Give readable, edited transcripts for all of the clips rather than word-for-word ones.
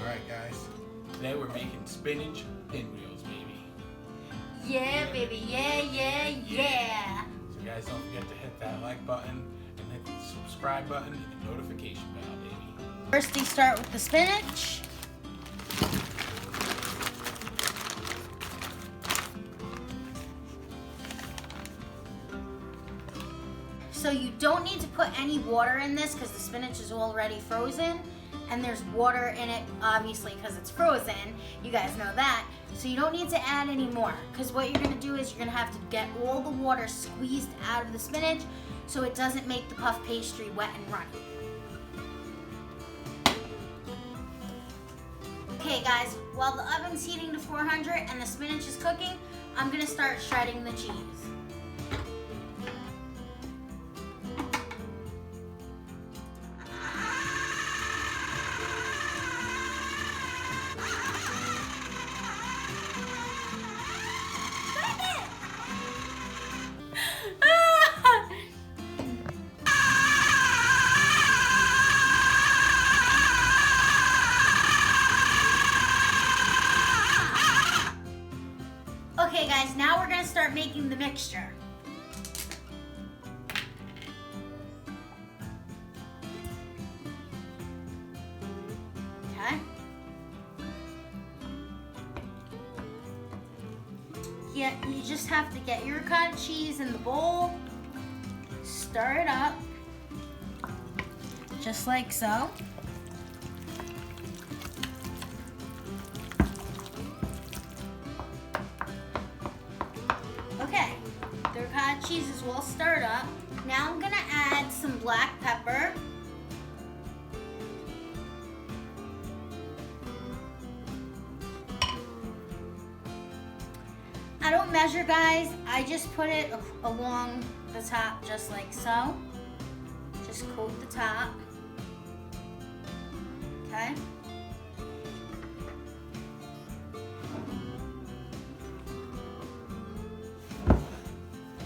Alright guys, today we're making spinach pinwheels, baby. Yeah, baby, yeah. So guys, don't forget to hit that like button and hit the subscribe button and the notification bell, baby. First, you start with the spinach. So you don't need to put any water in this because the spinach is already frozen and there's water in it obviously because it's frozen. You guys know that. So you don't need to add any more because what you're going to do is you're going to have to get all the water squeezed out of the spinach so it doesn't make the puff pastry wet and runny. Okay guys, while the oven's heating to 400 and the spinach is cooking, I'm going to start shredding the cheese. Okay guys, now we're gonna start making the mixture. Okay. Yeah, you just have to get your ricotta cheese in the bowl, stir it up, just like so. Okay, the ricotta cheese is well stirred up. Now I'm gonna add some black pepper. I don't measure, guys. I just put it along the top just like so. Just coat the top. Okay.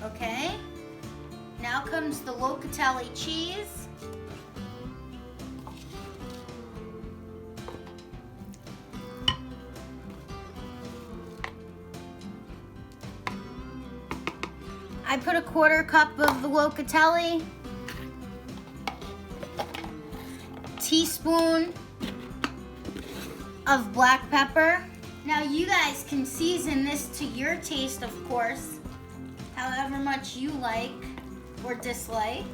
Okay, now comes the locatelli cheese. I put a 1/4 cup of the locatelli, teaspoon of black pepper. Now you guys can season this to your taste, of course. However much you like or dislike.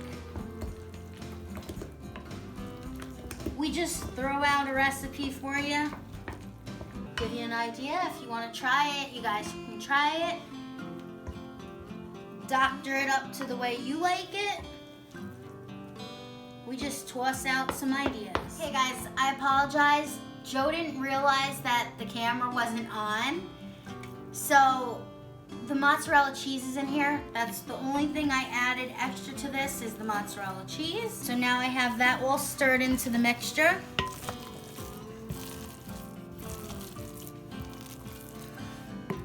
We just throw out a recipe for you. Give you an idea. If you want to try it, you guys can try it. Doctor it up to the way you like it. We just toss out some ideas. Okay guys, I apologize. Joe didn't realize that the camera wasn't on. So the mozzarella cheese is in here. That's the only thing I added extra to this is the mozzarella cheese. So now I have that all stirred into the mixture.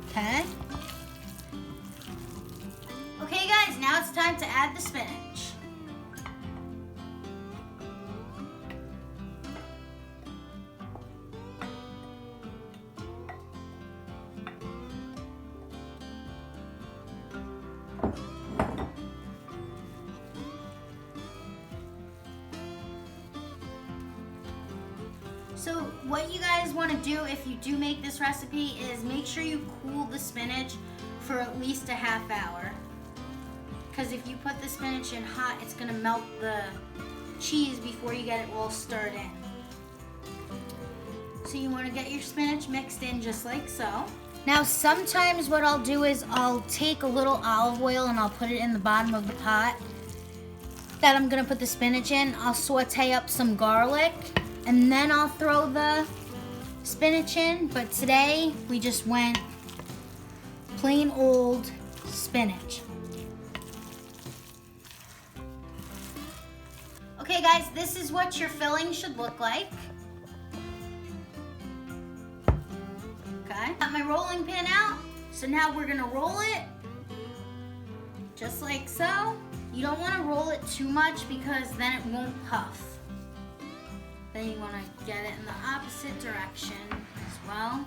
Okay. Okay guys, now it's time to add the spinach. So what you guys want to do if you do make this recipe is make sure you cool the spinach for at least a ½ hour. Because if you put the spinach in hot, it's going to melt the cheese before you get it all stirred in. So you want to get your spinach mixed in just like so. Now sometimes what I'll do is I'll take a little olive oil and I'll put it in the bottom of the pot that I'm going to put the spinach in. I'll saute up some garlic and then I'll throw the spinach in. But today we just went plain old spinach. Okay guys, this is what your filling should look like. Okay, got my rolling pin out. So now we're gonna roll it just like so. You don't wanna roll it too much because then it won't puff. Then you want to get it in the opposite direction as well.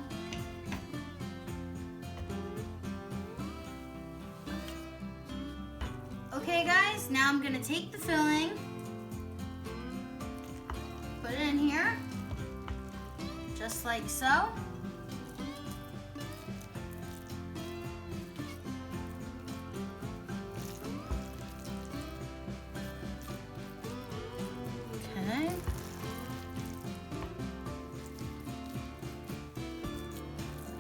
Okay guys, now I'm going to take the filling, put it in here, just like so. Okay.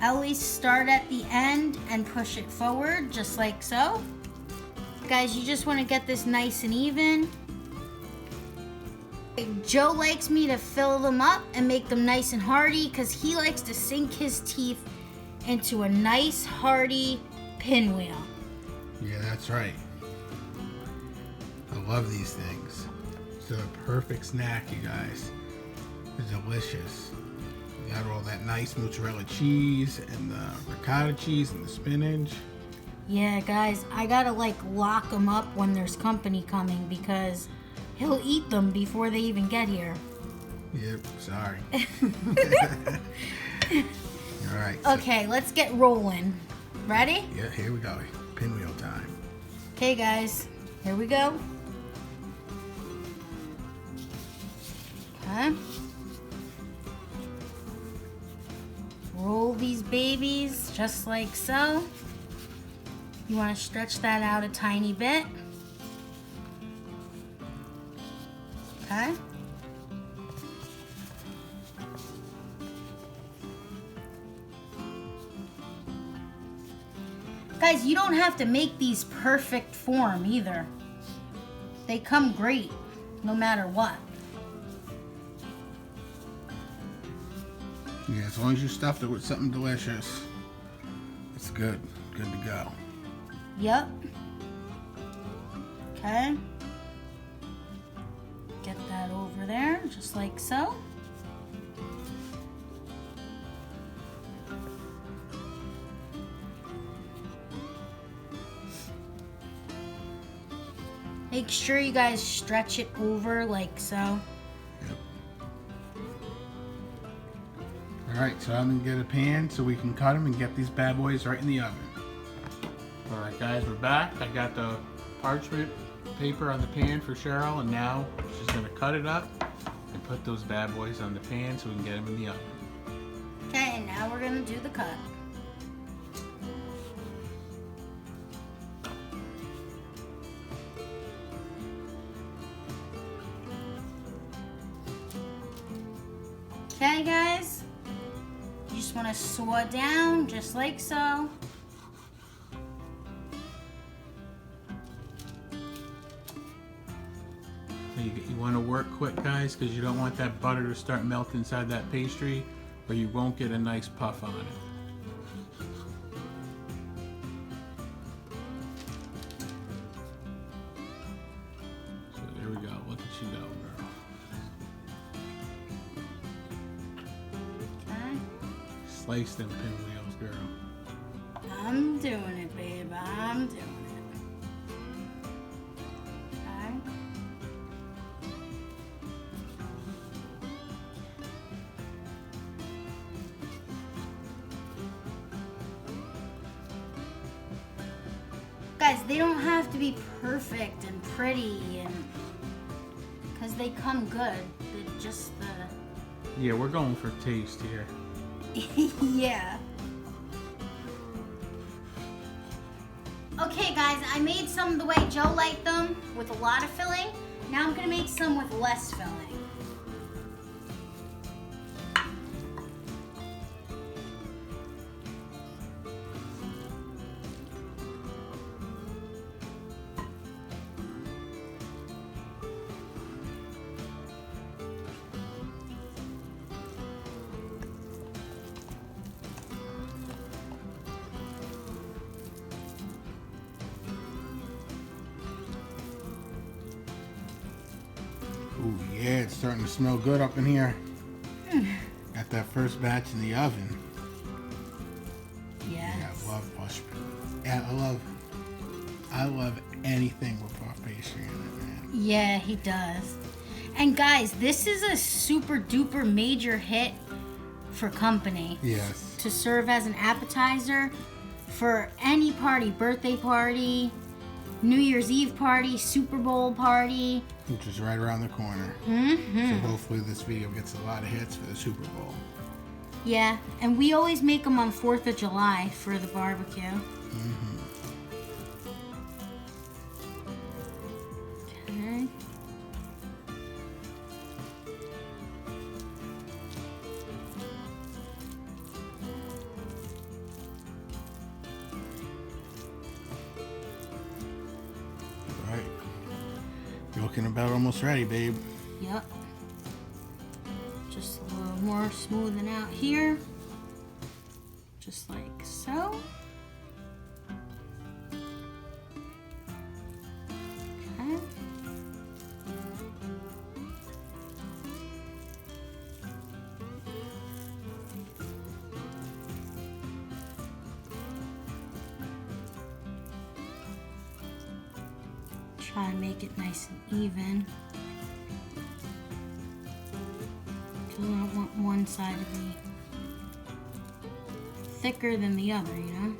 I always start at the end and push it forward, just like so. Guys, you just want to get this nice and even. Joe likes me to fill them up and make them nice and hearty because he likes to sink his teeth into a nice hearty pinwheel. Yeah, that's right. I love these things. It's a perfect snack, you guys. They're delicious. You got all that nice mozzarella cheese and the ricotta cheese and the spinach. Yeah, guys, I gotta like lock them up when there's company coming because he'll eat them before they even get here. Yep, sorry. All right. Okay, let's get rolling. Ready? Yeah, here we go. Pinwheel time. Okay, guys, here we go. Okay. Roll these babies just like so. You want to stretch that out a tiny bit. Okay. Guys, you don't have to make these perfect form either. They come great no matter what. Yeah, as long as you stuffed it with something delicious, it's good. Good to go. Yep. Okay. Get that over there, just like so. Make sure you guys stretch it over like so. Yep. Alright, so I'm going to get a pan so we can cut them and get these bad boys right in the oven. Alright guys, we're back. I got the parchment paper on the pan for Cheryl, and now she's going to cut it up and put those bad boys on the pan so we can get them in the oven. Okay, and now we're going to do the cut. Okay guys, you just want to saw down just like so. You want to work quick, guys, because you don't want that butter to start melting inside that pastry, or you won't get a nice puff on it. So there we go. Look at you go, girl. Okay. Slice them pinwheels, girl. I'm doing it, babe. I'm doing it. Okay. Guys, they don't have to be perfect and pretty, and because they come good. They're just the Yeah, we're going for taste here. yeah. Okay guys, I made some the way Joe liked them with a lot of filling. Now I'm gonna make some with less filling. Ooh, yeah, it's starting to smell good up in here. Got that first batch in the oven. Yes. Yeah, I love puff. Yeah, I love anything with puff pastry in it, man. Yeah, he does. And guys, this is a super duper major hit for company. Yes. To serve as an appetizer for any party, birthday party, New Year's Eve party, Super Bowl party. Which is right around the corner. Mm-hmm. So hopefully this video gets a lot of hits for the Super Bowl. Yeah, and we always make them on 4th of July for the barbecue. Mm-hmm. Okay. All right. You're looking about almost ready, babe. Yep. Just a little more smoothing out here. Just like so. Okay. Try and make it nice and even. Because I don't want one side to be thicker than the other, you know?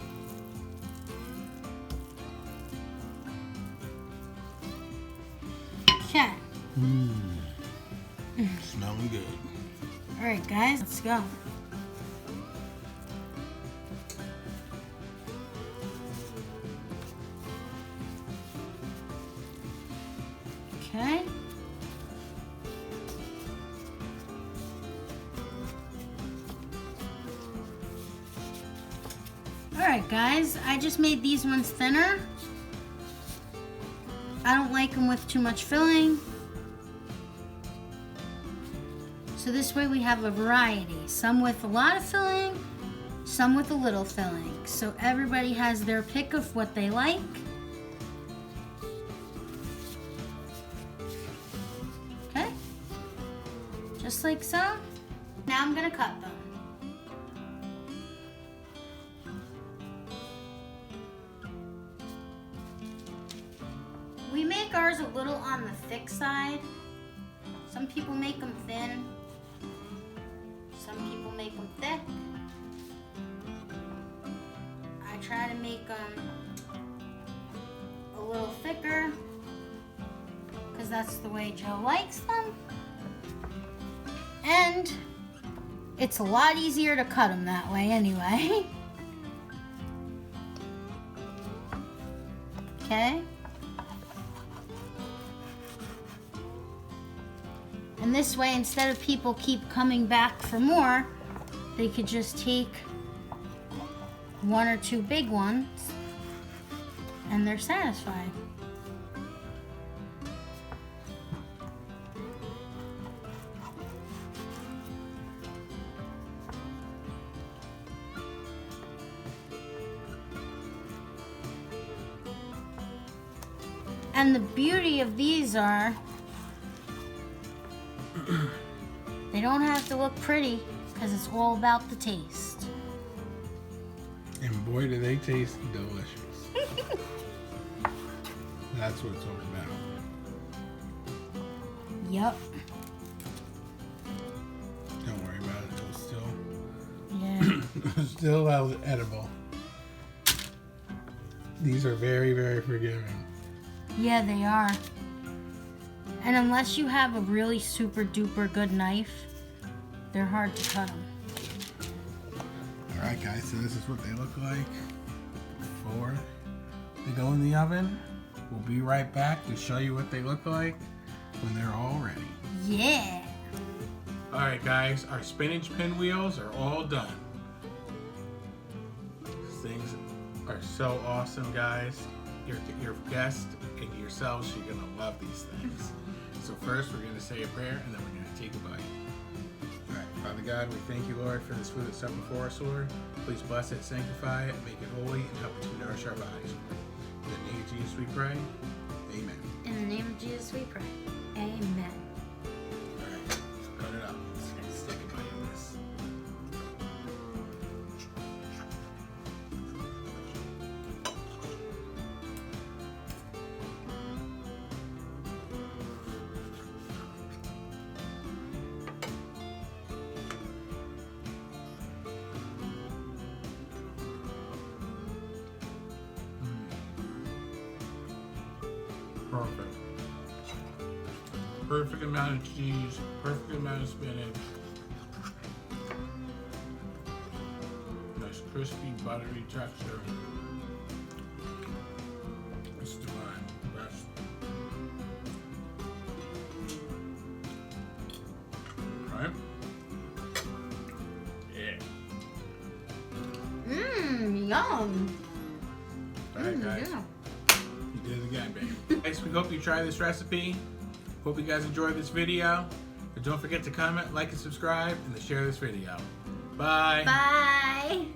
Okay. Smelling good. Alright guys, let's go. Okay. Alright guys, I just made these ones thinner. I don't like them with too much filling. So this way we have a variety. Some with a lot of filling, some with a little filling. So everybody has their pick of what they like. Okay, just like so. Now I'm gonna cut them. We make ours a little on the thick side. Some people make them thin. Some people make them thick. I try to make them a little thicker because that's the way Joe likes them. And it's a lot easier to cut them that way anyway. Okay. And this way, instead of people keep coming back for more, they could just take one or two big ones and they're satisfied. And the beauty of these are they don't have to look pretty because it's all about the taste. And boy, do they taste delicious. That's what it's all about. Yep. Don't worry about it. It's still, Yeah. still edible. These are very, very forgiving. Yeah, they are. And unless you have a really super duper good knife, they're hard to cut them. Alright guys, so this is what they look like before they go in the oven. We'll be right back to show you what they look like when they're all ready. Yeah. Alright guys, our spinach pinwheels are all done. These things are so awesome, guys. Your guests and yourselves, you're gonna love these things. So first we're gonna say a prayer and then we're gonna take a bite. Alright, Father God, we thank you, Lord, for this food that's set before us, Lord. Please bless it, sanctify it, make it holy, and help it to nourish our bodies. In the name of Jesus we pray. Amen. In the name of Jesus we pray. Amen. Alright, let's cut it up. Let's take a bite of this. Perfect. Perfect amount of cheese, perfect amount of spinach. Nice crispy, buttery texture. It's divine. Best. Right? Yeah. Yum. Alright, guys. Yeah. You did it again, baby. Guys, we hope you try this recipe. Hope you guys enjoyed this video. And don't forget to comment, like, and subscribe, and to share this video. Bye. Bye.